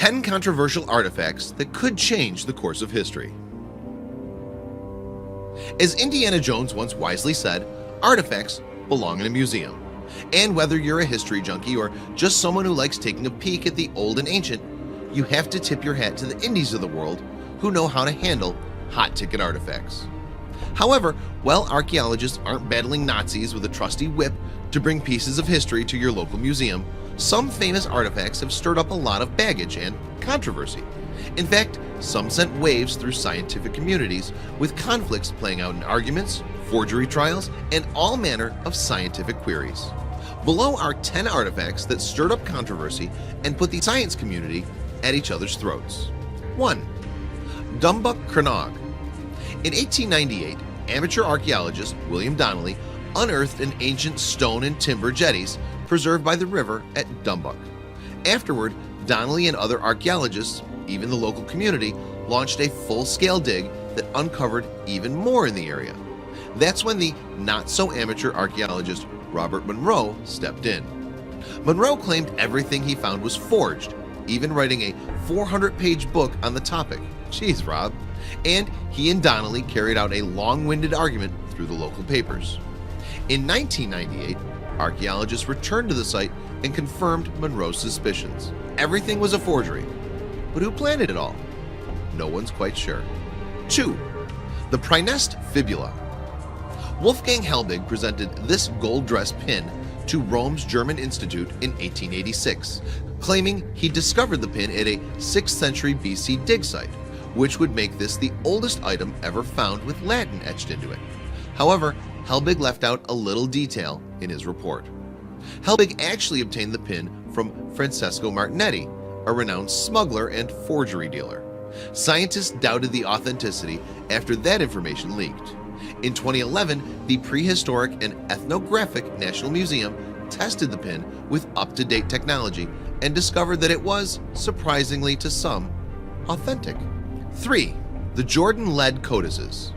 10 controversial artifacts that could change the course of history. As Indiana Jones once wisely said, artifacts belong in a museum. And whether you're a history junkie or just someone who likes taking a peek at the old and ancient, you have to tip your hat to the indies of the world who know how to handle hot-ticket artifacts. However, while archaeologists aren't battling Nazis with a trusty whip to bring pieces of history to your local museum, some famous artifacts have stirred up a lot of baggage and controversy. In fact, some sent waves through scientific communities, with conflicts playing out in arguments, forgery trials, and all manner of scientific queries. Below are 10 artifacts that stirred up controversy and put the science community at each other's throats. 1. Dumbuck Crannog. In 1898, amateur archaeologist William Donnelly unearthed an ancient stone and timber jetties preserved by the river at Dumbuck. Afterward, Donnelly and other archaeologists, even the local community, launched a full-scale dig that uncovered even more in the area. That's when the not-so-amateur archaeologist Robert Monroe stepped in. Monroe claimed everything he found was forged, even writing a 400-page book on the topic. Jeez, Rob. And he and Donnelly carried out a long-winded argument through the local papers. In 1998, archaeologists returned to the site and confirmed Monroe's suspicions. Everything was a forgery. But who planted it all? No one's quite sure. 2. The Praeneste Fibula. Wolfgang Helbig presented this gold-dressed pin to Rome's German Institute in 1886, claiming he discovered the pin at a 6th century BC dig site, which would make this the oldest item ever found with Latin etched into it. However, Helbig left out a little detail in his report. Helbig actually obtained the pin from Francesco Martinetti, a renowned smuggler and forgery dealer. Scientists doubted the authenticity after that information leaked. In 2011, the Prehistoric and Ethnographic National Museum tested the pin with up-to-date technology and discovered that it was, surprisingly to some, authentic. 3. The Jordan Lead Codices.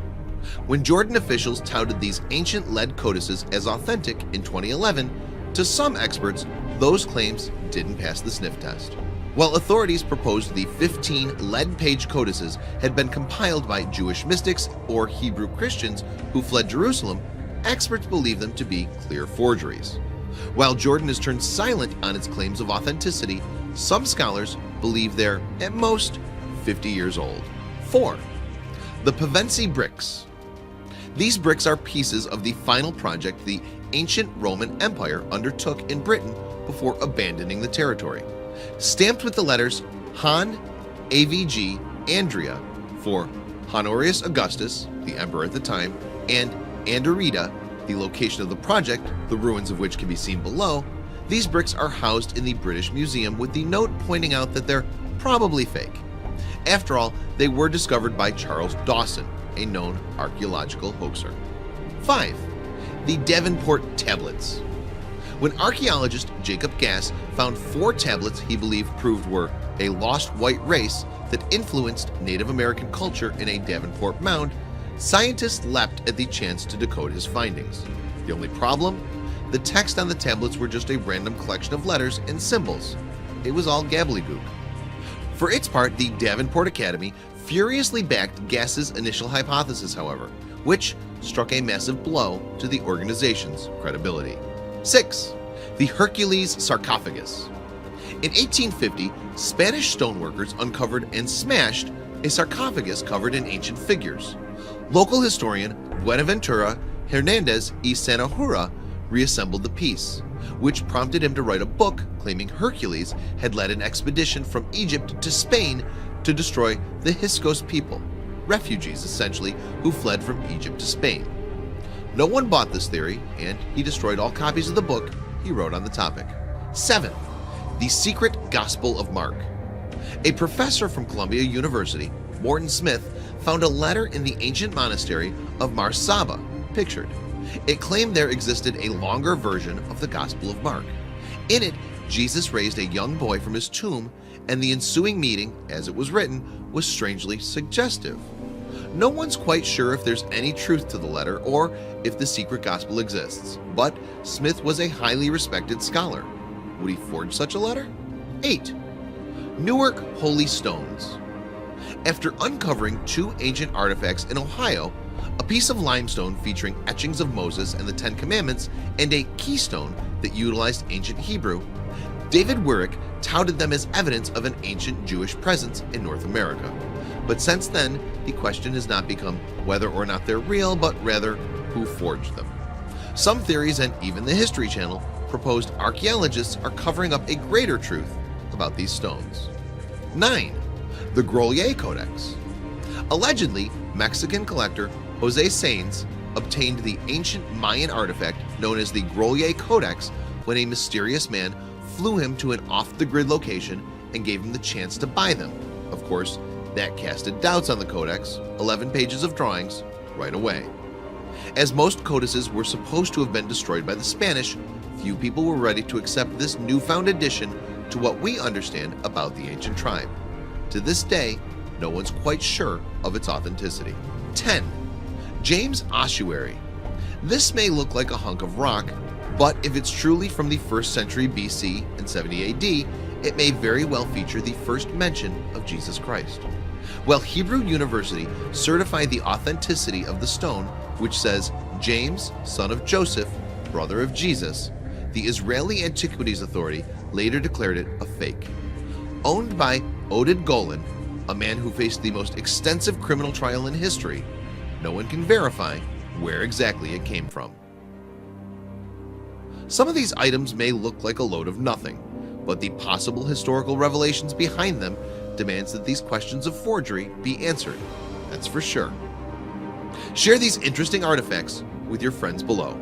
When Jordan officials touted these ancient lead codices as authentic in 2011, to some experts, those claims didn't pass the sniff test. While authorities proposed the 15 lead-page codices had been compiled by Jewish mystics or Hebrew Christians who fled Jerusalem, experts believe them to be clear forgeries. While Jordan has turned silent on its claims of authenticity, some scholars believe they're, at most, 50 years old. 4. The Paving Bricks. These bricks are pieces of the final project the ancient Roman Empire undertook in Britain before abandoning the territory. Stamped with the letters Han, AVG, Andrea for Honorius Augustus, the emperor at the time, and Anderida, the location of the project, the ruins of which can be seen below, these bricks are housed in the British Museum with the note pointing out that they're probably fake. After all, they were discovered by Charles Dawson, a known archaeological hoaxer. 5. The Davenport Tablets. When archaeologist Jacob Gass found 4 tablets he believed proved were a lost white race that influenced Native American culture in a Davenport mound, scientists leapt at the chance to decode his findings. The only problem? The text on the tablets were just a random collection of letters and symbols. It was all gobbledygook. For its part, the Davenport Academy furiously backed Gass's initial hypothesis, however, which struck a massive blow to the organization's credibility. 6. The Hercules Sarcophagus. In 1850, Spanish stoneworkers uncovered and smashed a sarcophagus covered in ancient figures. Local historian Buenaventura Hernandez y Sanahura reassembled the piece, which prompted him to write a book claiming Hercules had led an expedition from Egypt to Spain to destroy the Hyksos people, refugees essentially who fled from Egypt to Spain. No one bought this theory, and he destroyed all copies of the book he wrote on the topic. 7. The Secret Gospel of Mark. A professor from Columbia University, Morton Smith, found a letter in the ancient monastery of Mar Saba, pictured. It claimed there existed a longer version of the Gospel of Mark. In it, Jesus raised a young boy from his tomb, and the ensuing meeting, as it was written, was strangely suggestive. No one's quite sure if there's any truth to the letter or if the secret gospel exists, but Smith was a highly respected scholar. Would he forge such a letter? 8. Newark Holy Stones. After uncovering 2 ancient artifacts in Ohio, a piece of limestone featuring etchings of Moses and the 10 Commandments, and a keystone that utilized ancient Hebrew, David Uary touted them as evidence of an ancient Jewish presence in North America. But since then, the question has not become whether or not they're real, but rather who forged them. Some theories and even the History Channel proposed archaeologists are covering up a greater truth about these stones. 9. The Grolier Codex. Allegedly, Mexican collector Jose Sainz obtained the ancient Mayan artifact known as the Grolier Codex when a mysterious man flew him to an off-the-grid location and gave him the chance to buy them. Of course, that casted doubts on the codex, 11 pages of drawings, right away. As most codices were supposed to have been destroyed by the Spanish, few people were ready to accept this newfound addition to what we understand about the ancient tribe. To this day, no one's quite sure of its authenticity. 10. James Ossuary. This may look like a hunk of rock, but if it's truly from the 1st century BC and 70 AD, it may very well feature the first mention of Jesus Christ. Well, Hebrew University certified the authenticity of the stone, which says James, son of Joseph, brother of Jesus. The Israeli Antiquities Authority later declared it a fake. Owned by Oded Golan, a man who faced the most extensive criminal trial in history, no one can verify where exactly it came from. Some of these items may look like a load of nothing, but the possible historical revelations behind them demands that these questions of forgery be answered. That's for sure. Share these interesting artifacts with your friends below.